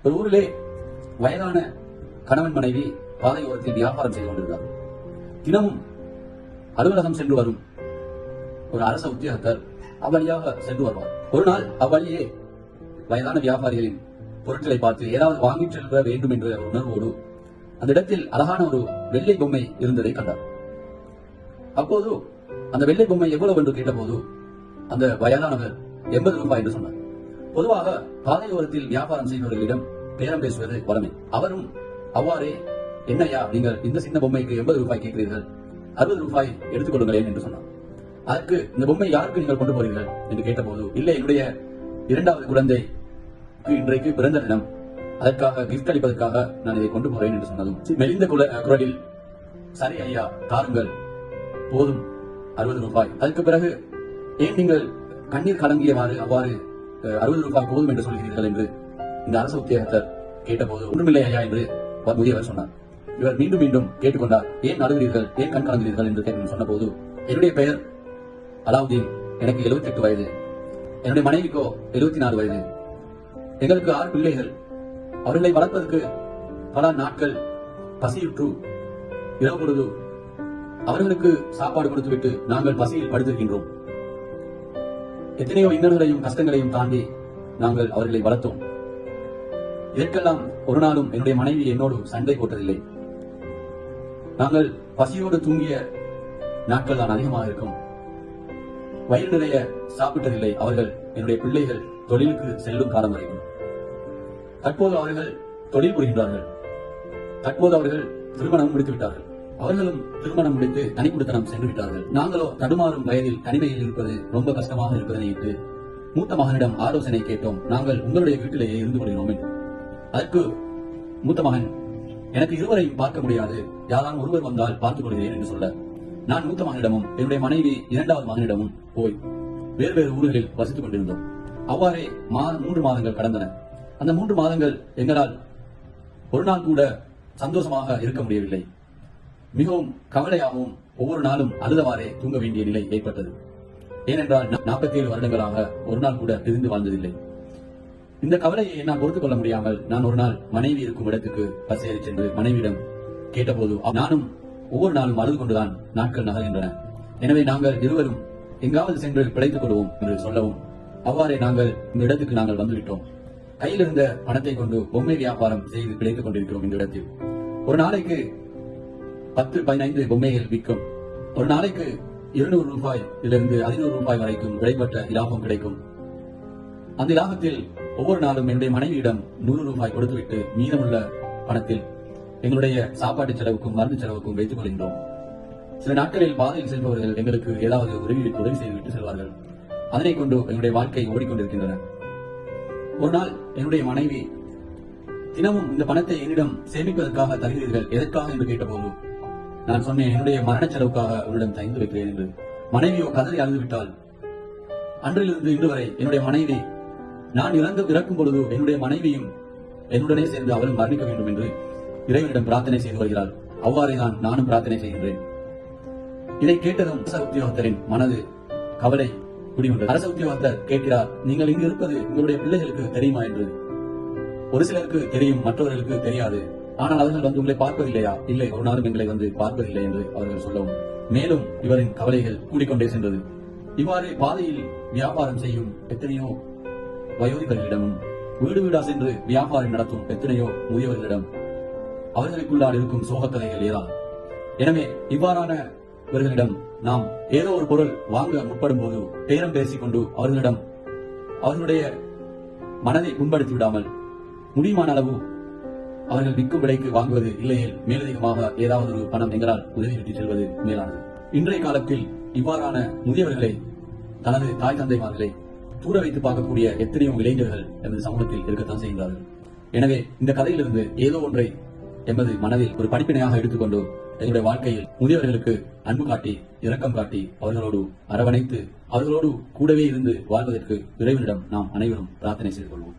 ஒரு ஊரிலே வயதான கணவன் மனைவி பாதையோரத்தில் வியாபாரம் செய்து கொண்டிருந்தார். தினமும் அலுவலகம் சென்று வரும் ஒரு அரச உத்தியோகத்தர் அவ்வழியாக சென்று வருவார். ஒரு நாள் அவ்வழியே வயதான வியாபாரிகளின் பொருட்களை பார்த்து ஏதாவது வாங்கிச் செல்ல வேண்டும் என்ற உணர்வோடு அந்த இடத்தில் அழகான ஒரு வெள்ளை பொம்மை இருந்ததை கண்டார். அப்போது அந்த வெள்ளை பொம்மை எவ்வளவு என்று கேட்டபோது அந்த வயதானவர் 80 ரூபாய் என்று சொன்னார். பொதுவாக பாதையோரத்தில் வியாபாரம் செய்பவர்களிடம் பேரம் பேசுவது வளமை. அவரும் அவ்வாறே, என்னையா நீங்கள் இந்த சின்ன பொம்மைக்கு 80 ரூபாய் கேட்கிறீர்கள், 60 ரூபாய் எடுத்துக் கொள்ளுங்களேன் என்று சொன்னார். அதற்கு இந்த பொம்மை யாருக்கு நீங்கள் கொண்டு போறீர்கள் என்று கேட்டபோது, இல்லை, என்னுடைய 2வது குழந்தைக்கு இன்றைக்கு பிறந்த தினம், அதற்காக கிஃப்ட் அளிப்பதற்காக நான் இதை கொண்டு போறேன் என்று சொன்னதும் மெலிந்த குரலில், சரி ஐயா, தாருங்கள், போதும் 60 ரூபாய். அதற்கு பிறகு ஏன் நீங்கள் கண்ணீர் கலங்கியவாறு அவ்வாறு 60 ரூபாய் போதும் என்று சொல்கிறீர்கள் என்று இந்த அரசு உத்தியோகத்தர் கேட்டபோது, ஒன்றுமில்லை ஐயா என்று முதியவர் சொன்னார். இவர் மீண்டும் மீண்டும் கேட்டுக்கொண்டார், ஏன் அழுகிறீர்கள், ஏன் கண் கலங்குகிறீர்கள் என்று சொன்ன போது, என்னுடைய பெயர் அலாவுதீன், எனக்கு 78 வயது, என்னுடைய மனைவிக்கோ 74 வயது, எங்களுக்கு 6 பிள்ளைகள், அவர்களை வளர்ப்பதற்கு பல நாட்கள் பசியுற்று இரவு பொழுது அவர்களுக்கு சாப்பாடு கொடுத்துவிட்டு நாங்கள் பசியில் படுத்திருக்கின்றோம். எத்தனையோ இன்னல்களையும் கஷ்டங்களையும் தாண்டி நாங்கள் அவர்களை வளர்த்தோம். இதற்கெல்லாம் ஒரு நாளும் என்னுடைய மனைவி என்னோடு சண்டை போட்டதில்லை. நாங்கள் பசியோடு தூங்கிய நாட்கள் தான் அதிகமாக இருக்கும். வயிறு நிறைய சாப்பிட்டதில்லை. அவர்கள், என்னுடைய பிள்ளைகள் தொழிலுக்கு செல்லும் காலம் வரைக்கும். தற்போது அவர்கள் தொழில் புரிகின்றார்கள். தற்போது அவர்கள் திருமணம் முடித்து விட்டார்கள். அவர்களும் திருமணம் முடித்து தனிக்குடித்தனம் சென்று விட்டார்கள். நாங்களோ தடுமாறும் வயதில் தனிமையில் இருப்பது ரொம்ப கஷ்டமாக இருப்பதை இட்டு மூத்த மகனிடம் ஆலோசனை கேட்டோம். நாங்கள் உங்களுடைய வீட்டிலேயே இருந்து கொள்கிறோம். அதற்கு மூத்த மகன், எனக்கு இருவரையும் பார்க்க முடியாது, யாராலும் ஒருவர் வந்தால் பார்த்துக் கொள்கிறேன் என்று சொல்ல, நான் மூத்த மகனிடமும் என்னுடைய மனைவி 2வது மகனிடமும் போய் வேறு வேறு ஊர்களில் வசித்துக் கொண்டிருந்தோம். அவ்வாறே 3 மாதங்கள் கடந்தன. அந்த 3 மாதங்கள் எங்களால் ஒரு நாள் கூட சந்தோஷமாக இருக்க முடியவில்லை. மிகவும் கவலையாகவும் ஒவ்வொரு நாளும் அழுதவாறே தூங்க வேண்டிய நிலை ஏற்பட்டது. ஏனென்றால் 47 வருடங்களாக ஒரு நாள் கூட பிரிந்து வாழ்ந்ததில்லை. இந்த கவலையை நான் பொறுத்துக் கொள்ள முடியாமல் நான் ஒரு நாள் மனைவி இருக்கும் இடத்துக்கு பஸ் ஏறி சென்று மனைவியிடம் கேட்டபோது, நானும் ஒவ்வொரு நாளும் அழுது கொண்டுதான் நாட்கள் நகர்கின்றன, எனவே நாங்கள் இருவரும் எங்காவது சென்று பிழைத்துக் கொள்வோம் என்று சொல்லவும், அவ்வாறே நாங்கள் இந்த இடத்துக்கு நாங்கள் வந்துவிட்டோம். கையில் இருந்த பணத்தை கொண்டு பொம்மை வியாபாரம் செய்து பிழைத்துக் கொண்டிருக்கிறோம். இந்த இடத்தில் ஒரு நாளைக்கு 10-15 பொம்மைகள் விற்கும். ஒரு நாளைக்கு 200 ரூபாயிலிருந்து 500 ரூபாய் வரைக்கும் விடைபெற்ற லாபம் கிடைக்கும். அந்த லாபத்தில் ஒவ்வொரு நாளும் என்னுடைய மனைவியிடம் 100 ரூபாய் கொடுத்துவிட்டு மீதமுள்ள பணத்தில் எங்களுடைய சாப்பாட்டு செலவுக்கும் மருந்து செலவுக்கும் வைத்துக் கொள்கின்றோம். சில நாட்களில் பாதையில் செல்பவர்கள் எங்களுக்கு ஏதாவது உதவி செய்துவிட்டு செல்வார்கள். அதனை கொண்டு எங்களுடைய வாழ்க்கை ஓடிக்கொண்டிருக்கின்றன. ஒரு நாள் என்னுடைய மனைவி, தினமும் இந்த பணத்தை என்னிடம் சேமிப்பதற்காக தருகிறீர்கள், எதற்காக என்று கேட்டபோது நான் சொன்னேன், என்னுடைய மரண செலவுக்காக உன்னிடம் தயந்து வைக்கிறேன் என்று. மனைவியோ கதறி அழுதுவிட்டால், அன்றிலிருந்து இன்று வரை என்னுடைய மனைவி, நான் இறக்கும் பொழுது என்னுடைய மனைவியும் என்னுடனே சேர்ந்து அவரும் மரணிக்க வேண்டும் என்று இறைவனிடம் பிரார்த்தனை செய்து வருகிறாள். அவ்வாறே தான் நானும் பிரார்த்தனை செய்கின்றேன். இதை கேட்டதும் அரச உத்தியோகத்தரின் மனது கவலை குடிகொண்டது. அரச உத்தியோகத்தர் கேட்கிறார், நீங்கள் இங்கு இருப்பது உங்களுடைய பிள்ளைகளுக்கு தெரியுமா என்று. ஒரு சிலருக்கு தெரியும், மற்றவர்களுக்கு தெரியாது. ஆனால் அவர்கள் வந்து உங்களை பார்ப்பதில்லையா? இல்லை, ஒரு நாளும் எங்களை வந்து பார்ப்பதில்லை என்று அவர்கள் சொல்லவும், மேலும் இவரின் கவலைகள் கூடிக்கொண்டே சென்றது. இவ்வாறு பாதையில் வியாபாரம் செய்யும் எத்தனையோ வயோதிகர்களிடமும், வீடு வீடா சென்று வியாபாரம் நடத்தும் எத்தனையோ முதியவர்களிடம் அவர்களுக்குள்ளால் இருக்கும் சோகக்கதைகள் ஏராளம். எனவே இவ்வாறான இவர்களிடம் நாம் ஏதோ ஒரு பொருள் வாங்க முற்படும் போது பேரம் பேசிக்கொண்டு அவர்களுடைய மனதை புண்படுத்தி விடாமல் முடியுமான அளவு அவர்கள் விற்கும் விலைக்கு வாங்குவது, இல்லையே மேலதிகமாக ஏதாவது ஒரு பணம் எங்களால் உதவி விட்டு செல்வது மேலானது. இன்றைய காலத்தில் இவ்வாறான முதியவர்களை, தனது தாய் தந்தைமார்களை தூர வைத்து பார்க்கக்கூடிய எத்தனையோ இளைஞர்கள் எமது சமூகத்தில் இருக்கத்தான் செய்கின்றார்கள். எனவே இந்த கதையிலிருந்து ஏதோ ஒன்றை எமது மனதில் ஒரு படிப்பினையாக எடுத்துக்கொண்டு எங்களுடைய வாழ்க்கையில் முதியவர்களுக்கு அன்பு காட்டி, இரக்கம் காட்டி, அவர்களோடு அரவணைத்து, அவர்களோடு கூடவே இருந்து வாழ்வதற்கு இறைவனிடம் நாம் அனைவரும் பிரார்த்தனை செய்து கொள்வோம்.